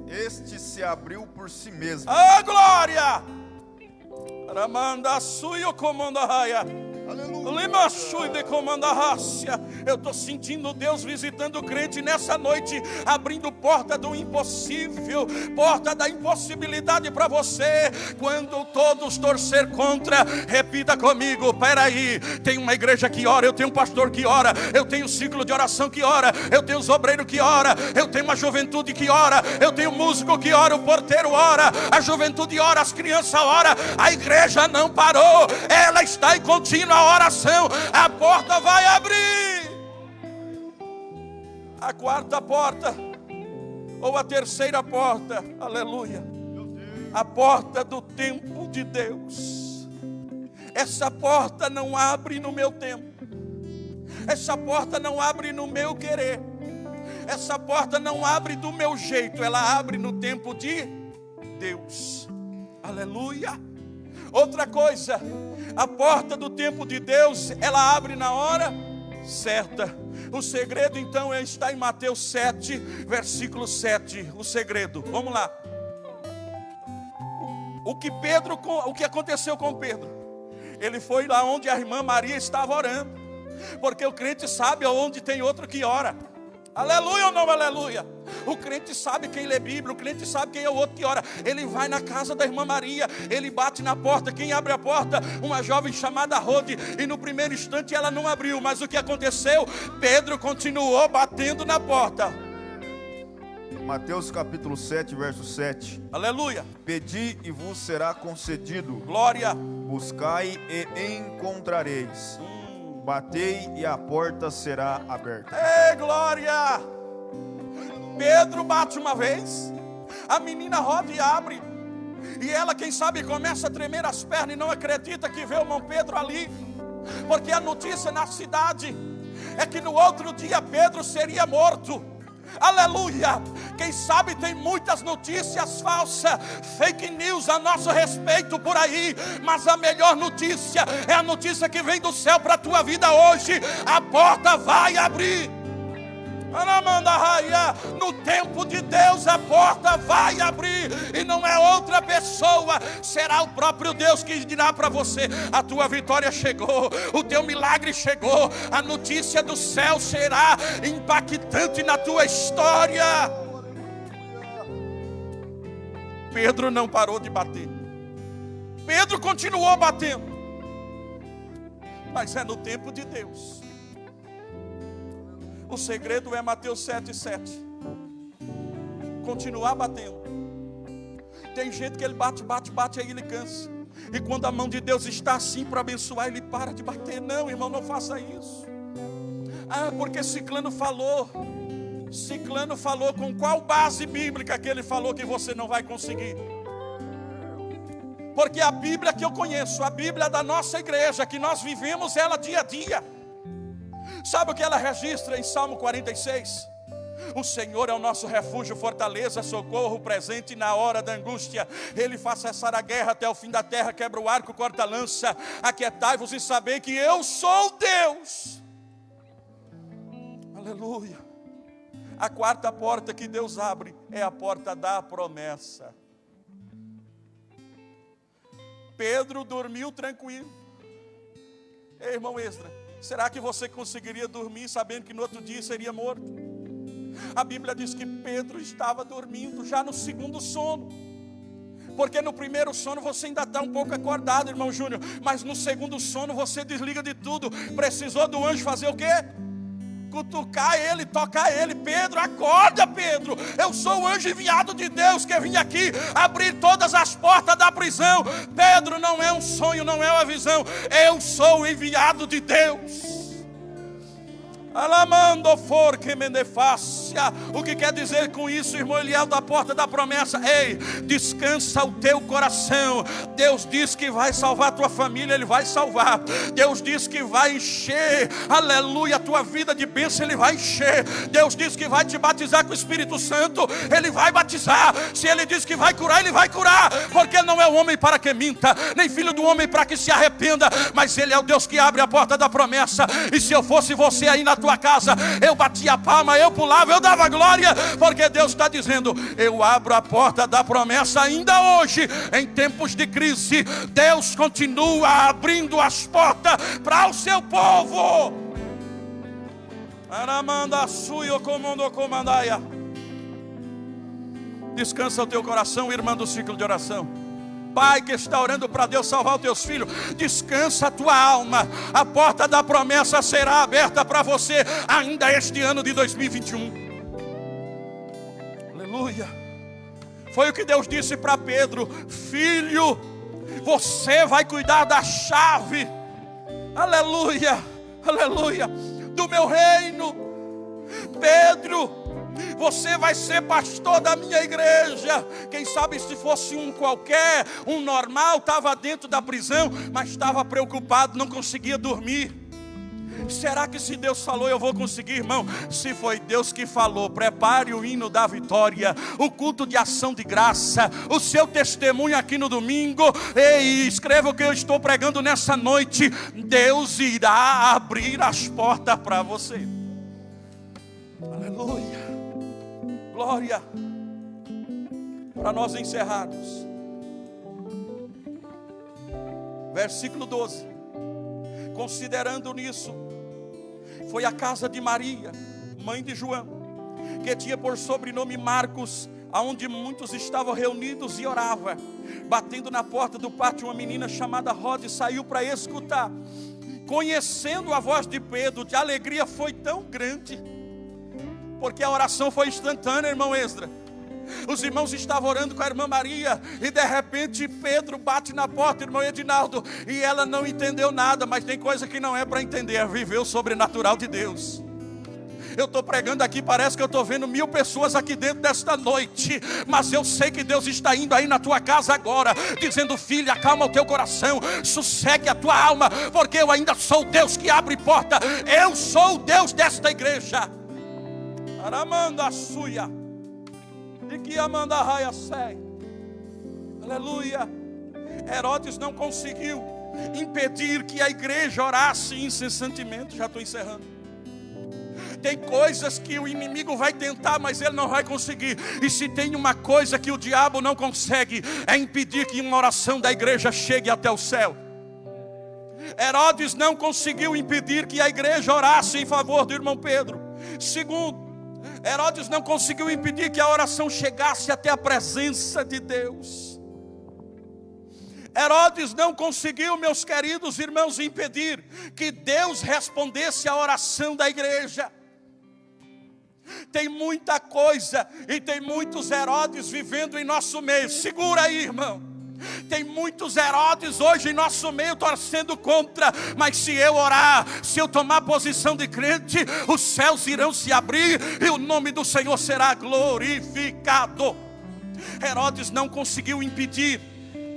Este se abriu por si mesmo. Ah, glória! Ramanda suyo comanda raia. Eu estou sentindo Deus visitando o crente nessa noite, abrindo porta do impossível, porta da impossibilidade para você. Quando todos torcer contra, repita comigo: peraí, tem uma igreja que ora, eu tenho um pastor que ora, eu tenho um ciclo de oração que ora, eu tenho os obreiros que ora, eu tenho uma juventude que ora, eu tenho um músico que ora, o porteiro ora, a juventude ora, as crianças ora, a igreja não parou, ela está em contínua oração. A porta vai abrir. A quarta porta, ou a terceira porta, aleluia, a porta do tempo de Deus. Essa porta não abre no meu tempo, essa porta não abre no meu querer, essa porta não abre do meu jeito, ela abre no tempo de Deus. Aleluia. Outra coisa, a porta do tempo de Deus, ela abre na hora certa. O segredo então está em Mateus 7, versículo 7. O segredo, vamos lá. O que aconteceu com Pedro? Ele foi lá onde a irmã Maria estava orando, porque o crente sabe onde tem outro que ora. Aleluia ou não aleluia? O crente sabe quem lê Bíblia, o crente sabe quem é o outro que ora. Ele vai na casa da irmã Maria, ele bate na porta. Quem abre a porta? Uma jovem chamada Rode. E no primeiro instante ela não abriu, mas o que aconteceu? Pedro continuou batendo na porta. Mateus capítulo 7, verso 7. Aleluia. Pedi e vos será concedido. Glória. Buscai e encontrareis. Batei e a porta será aberta. Ei, glória! Pedro bate uma vez, a menina roda e abre, e ela, quem sabe, começa a tremer as pernas e não acredita que vê o irmão Pedro ali, porque a notícia na cidade é que no outro dia Pedro seria morto. Aleluia! Quem sabe tem muitas notícias falsas, fake news a nosso respeito por aí, mas a melhor notícia é a notícia que vem do céu para a tua vida hoje. A porta vai abrir. No tempo de Deus a porta vai abrir, e não é outra pessoa, será o próprio Deus que dirá para você: a tua vitória chegou, o teu milagre chegou, a notícia do céu será impactante na tua história. Pedro não parou de bater, Pedro continuou batendo, mas é no tempo de Deus. O segredo é Mateus 7,7. Continuar batendo. Tem gente que ele bate, aí ele cansa. E quando a mão de Deus está assim para abençoar, ele para de bater. Não, irmão, não faça isso. Ah, porque Ciclano falou. Ciclano falou. Com qual base bíblica que ele falou que você não vai conseguir? Porque a Bíblia que eu conheço, a Bíblia da nossa igreja, que nós vivemos ela dia a dia, sabe o que ela registra em Salmo 46? O Senhor é o nosso refúgio, fortaleza, socorro presente na hora da angústia. Ele faz cessar a guerra até o fim da terra, quebra o arco, corta a lança. Aquietai-vos e sabei que eu sou Deus. Aleluia. A quarta porta que Deus abre é a porta da promessa. Pedro dormiu tranquilo. Ei, irmão Extra, será que você conseguiria dormir sabendo que no outro dia seria morto? A Bíblia diz que Pedro estava dormindo já no segundo sono. Porque no primeiro sono você ainda está um pouco acordado, irmão Júnior, mas no segundo sono você desliga de tudo. Precisou do anjo fazer o quê? Cutucar ele, tocar ele. Pedro, acorda, Pedro. Eu sou o anjo enviado de Deus que vim aqui abrir todas as portas da prisão. Pedro, não é um sonho, não é uma visão. Eu sou o enviado de Deus. Alamando for que me nefácia. O que quer dizer com isso, irmão Eliel, da porta da promessa? Ei, descansa o teu coração. Deus diz que vai salvar a tua família, Ele vai salvar. Deus diz que vai encher, aleluia, a tua vida de bênção, Ele vai encher. Deus diz que vai te batizar com o Espírito Santo, Ele vai batizar. Se Ele diz que vai curar, Ele vai curar. Porque não é o homem para que minta, nem filho do homem para que se arrependa. Mas Ele é o Deus que abre a porta da promessa. E se eu fosse você aí na tua casa, eu batia a palma, eu pulava, eu dava glória, porque Deus está dizendo: eu abro a porta da promessa ainda hoje, em tempos de crise. Deus continua abrindo as portas para o seu povo. Descansa o teu coração, irmã do ciclo de oração. Pai que está orando para Deus salvar os teus filhos, descansa a tua alma. A porta da promessa será aberta para você ainda este ano de 2021. Aleluia. Foi o que Deus disse para Pedro: filho, você vai cuidar da chave, aleluia, aleluia, do meu reino. Pedro, você vai ser pastor da minha igreja. Quem sabe se fosse um qualquer, um normal, estava dentro da prisão, mas estava preocupado, não conseguia dormir. Será que se Deus falou eu vou conseguir, irmão? Se foi Deus que falou, prepare o hino da vitória, o culto de ação de graça, o seu testemunho aqui no domingo. Ei, escreva o que eu estou pregando nessa noite. Deus irá abrir as portas para você. Aleluia. Glória. Para nós encerrarmos, versículo 12. Considerando nisso, foi a casa de Maria, mãe de João, que tinha por sobrenome Marcos, aonde muitos estavam reunidos e orava. Batendo na porta do pátio, uma menina chamada Rode saiu para escutar. Conhecendo a voz de Pedro, de alegria foi tão grande, porque a oração foi instantânea, irmão Esdra. Os irmãos estavam orando com a irmã Maria, e de repente Pedro bate na porta, irmão Edinaldo, e ela não entendeu nada. Mas tem coisa que não é para entender, é viver o sobrenatural de Deus. Eu estou pregando aqui, parece que eu estou vendo 1000 pessoas aqui dentro desta noite, mas eu sei que Deus está indo aí na tua casa agora, dizendo: filha, acalma o teu coração, sossegue a tua alma, porque eu ainda sou o Deus que abre porta. Eu sou o Deus desta igreja. Aramanda suia, de que amanda raia sei. Aleluia. Herodes não conseguiu impedir que a igreja orasse incessantemente. Já estou encerrando. Tem coisas que o inimigo vai tentar, mas ele não vai conseguir. E se tem uma coisa que o diabo não consegue, é impedir que uma oração da igreja chegue até o céu. Herodes não conseguiu impedir que a igreja orasse em favor do irmão Pedro. Segundo, Herodes não conseguiu impedir que a oração chegasse até a presença de Deus. Herodes não conseguiu, meus queridos irmãos, impedir que Deus respondesse à oração da igreja. Tem muita coisa e tem muitos Herodes vivendo em nosso meio. Segura aí, irmão. Tem muitos Herodes hoje em nosso meio torcendo contra. Mas se eu orar, se eu tomar posição de crente, os céus irão se abrir e o nome do Senhor será glorificado. Herodes não conseguiu impedir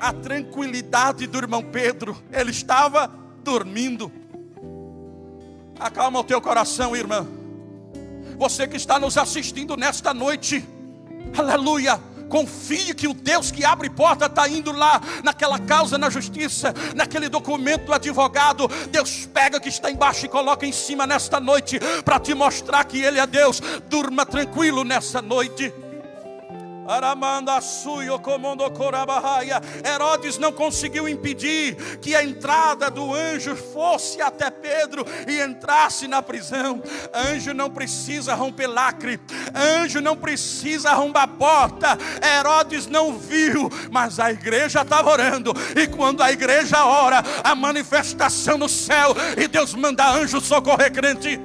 a tranquilidade do irmão Pedro. Ele estava dormindo. Acalma o teu coração, irmã. Você que está nos assistindo nesta noite, aleluia, confie que o Deus que abre porta está indo lá naquela causa na justiça, naquele documento do advogado. Deus pega o que está embaixo e coloca em cima nesta noite, para te mostrar que Ele é Deus. Durma tranquilo nessa noite. Herodes não conseguiu impedir que a entrada do anjo fosse até Pedro e entrasse na prisão. Anjo não precisa romper lacre, anjo não precisa arrombar porta. Herodes não viu, mas a igreja estava orando, e quando a igreja ora, a manifestação no céu, e Deus manda anjo socorrer crente.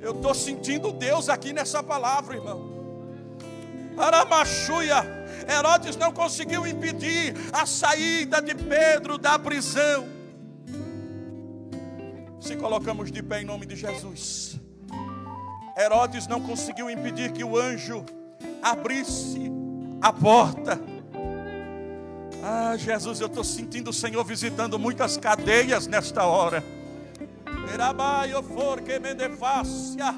Eu estou sentindo Deus aqui nessa palavra, irmão. Aramachuia. Herodes não conseguiu impedir a saída de Pedro da prisão. Se colocamos de pé em nome de Jesus. Herodes não conseguiu impedir que o anjo abrisse a porta. Ah, Jesus, eu estou sentindo o Senhor visitando muitas cadeias nesta hora. Erabaio forque mendefácia.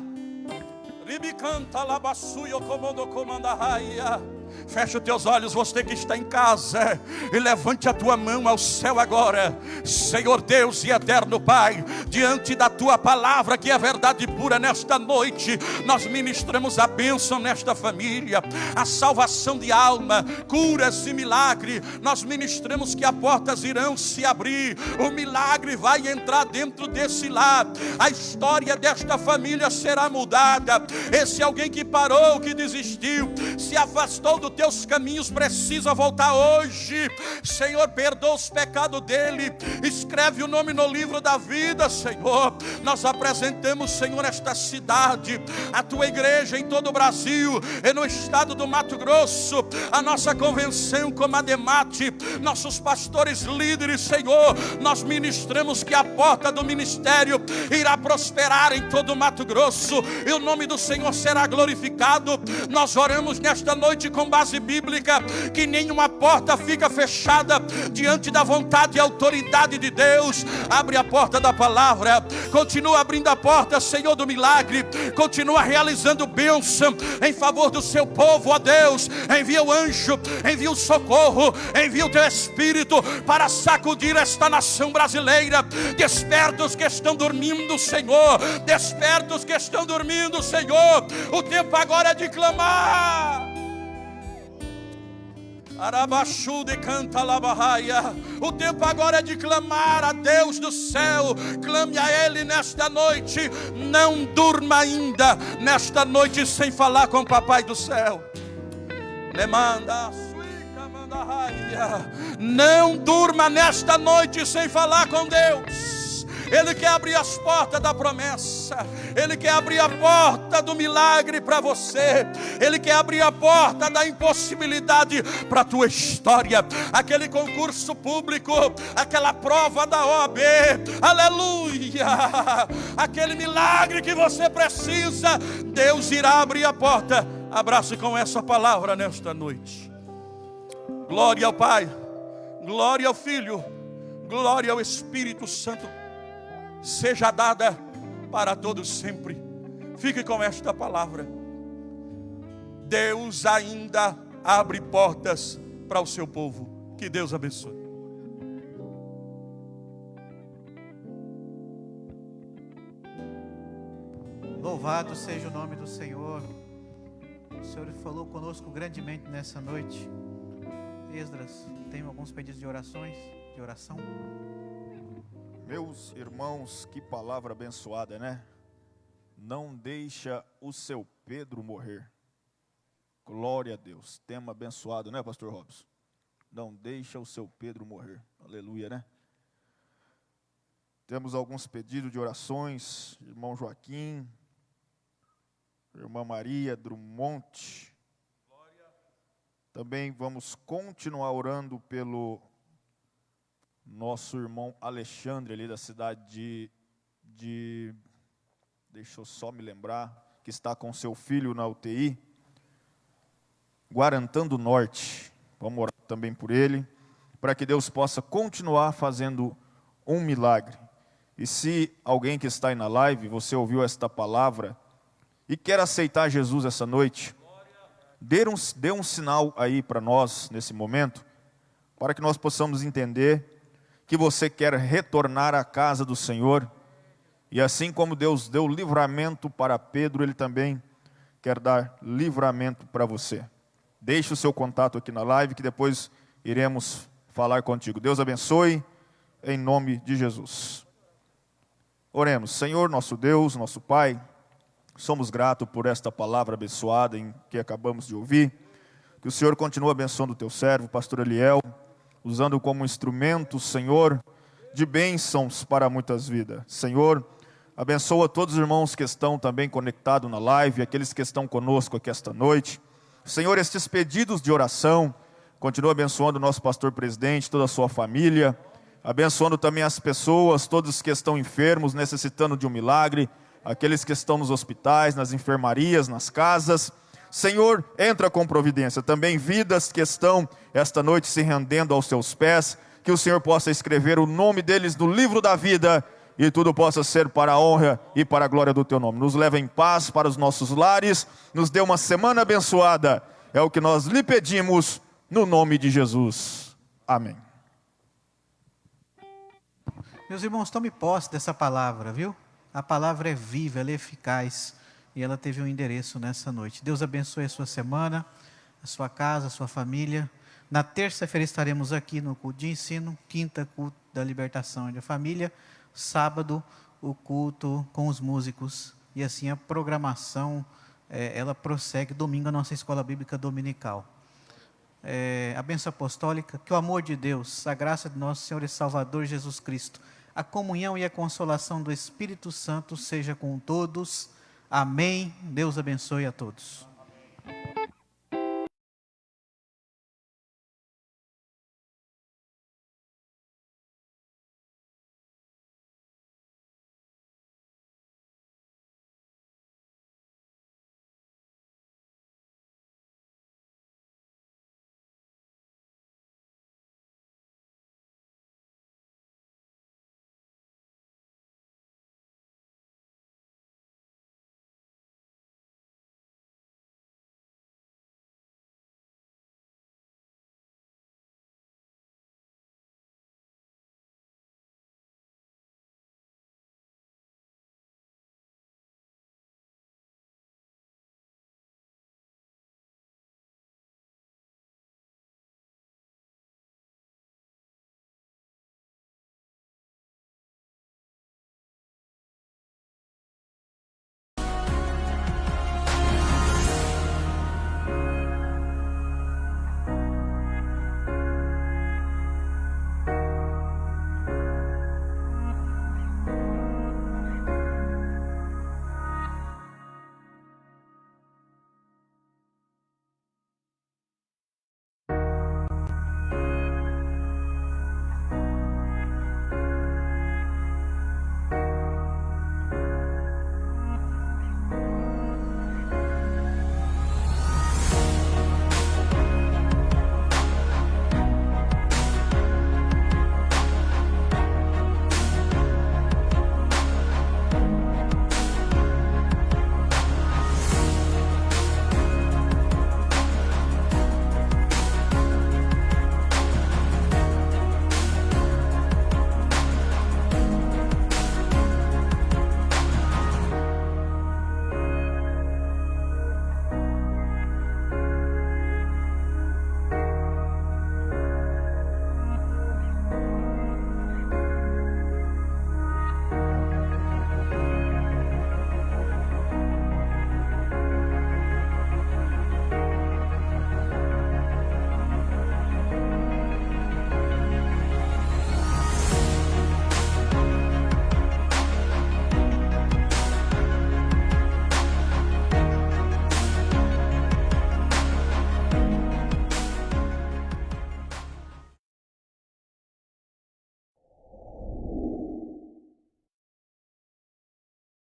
Ribicanta labassuio comando comanda raia. Feche os teus olhos, você que está em casa, e levante a tua mão ao céu agora. Senhor Deus e eterno Pai, diante da tua palavra, que é verdade pura, nesta noite nós ministramos a bênção nesta família, a salvação de alma, curas e milagre. Nós ministramos que as portas irão se abrir, o milagre vai entrar dentro desse lar, a história desta família será mudada. Esse alguém que parou, que desistiu, se afastou dos teus caminhos, precisa voltar hoje. Senhor, perdoa os pecados dele, escreve o nome no livro da vida. Senhor, nós apresentamos, Senhor, esta cidade, a tua igreja em todo o Brasil e no estado do Mato Grosso, a nossa convenção como a Demate, nossos pastores líderes. Senhor, nós ministramos que a porta do ministério irá prosperar em todo o Mato Grosso, e o nome do Senhor será glorificado. Nós oramos nesta noite com base bíblica, que nenhuma porta fica fechada diante da vontade e autoridade de Deus. Abre a porta da palavra, continua abrindo a porta, Senhor, do milagre, continua realizando bênção em favor do seu povo, ó Deus. Envia o anjo, envia o socorro, envia o teu Espírito para sacudir esta nação brasileira. Desperta os que estão dormindo, Senhor, desperta os que estão dormindo, Senhor. O tempo agora é de clamar. Arabaxude canta labarraia. O tempo agora é de clamar a Deus do céu. Clame a Ele nesta noite. Não durma ainda nesta noite sem falar com o Papai do céu. Lemanda, suica, manda raia. Não durma nesta noite sem falar com Deus. Ele quer abrir as portas da promessa, Ele quer abrir a porta do milagre para você, Ele quer abrir a porta da impossibilidade para a tua história. Aquele concurso público, aquela prova da OAB, aleluia, aquele milagre que você precisa, Deus irá abrir a porta. Abrace com essa palavra nesta noite. Glória ao Pai, glória ao Filho, glória ao Espírito Santo, seja dada para todos sempre. Fique com esta palavra. Deus ainda abre portas para o seu povo. Que Deus abençoe. Louvado seja o nome do Senhor. O Senhor falou conosco grandemente nessa noite. Esdras, tem alguns pedidos de oração? Meus irmãos, que palavra abençoada, né? Não deixa o seu Pedro morrer. Glória a Deus. Tema abençoado, né, pastor Robson? Não deixa o seu Pedro morrer. Aleluia, né? Temos alguns pedidos de orações. Irmão Joaquim, irmã Maria Drummond. Também vamos continuar orando pelo nosso irmão Alexandre, ali da cidade deixa eu só me lembrar, que está com seu filho na UTI, Guarantã do Norte. Vamos orar também por ele, para que Deus possa continuar fazendo um milagre. E se alguém que está aí na live, você ouviu esta palavra e quer aceitar Jesus essa noite, dê um sinal aí para nós nesse momento, para que nós possamos entender que você quer retornar à casa do Senhor, e assim como Deus deu livramento para Pedro, Ele também quer quer dar livramento para você. Deixe o seu contato aqui na live, que depois iremos falar contigo. Deus abençoe, em nome de Jesus. Oremos. Senhor, nosso Deus, nosso Pai, somos gratos por esta palavra abençoada em que acabamos de ouvir. Que o Senhor continue abençoando o teu servo, pastor Eliel, usando como instrumento, Senhor, de bênçãos para muitas vidas. Senhor, abençoa todos os irmãos que estão também conectados na live, aqueles que estão conosco aqui esta noite. Senhor, estes pedidos de oração, continua abençoando o nosso pastor presidente, toda a sua família, abençoando também as pessoas, todos que estão enfermos, necessitando de um milagre, aqueles que estão nos hospitais, nas enfermarias, nas casas. Senhor, entra com providência. Também vidas que estão esta noite se rendendo aos teus pés, que o Senhor possa escrever o nome deles no livro da vida, e tudo possa ser para a honra e para a glória do teu nome. Nos leva em paz para os nossos lares, nos dê uma semana abençoada. É o que nós lhe pedimos, no nome de Jesus. Amém. Meus irmãos, tome posse dessa palavra, viu? A palavra é viva, ela é eficaz, e ela teve um endereço nessa noite. Deus abençoe a sua semana, a sua casa, a sua família. Na terça-feira estaremos aqui no culto de ensino, quinta, culto da libertação e da família, sábado, o culto com os músicos, e assim a programação, ela prossegue. Domingo, a nossa escola bíblica dominical. A bênção apostólica, que o amor de Deus, a graça de nosso Senhor e Salvador Jesus Cristo, a comunhão e a consolação do Espírito Santo seja com todos. Amém. Deus abençoe a todos.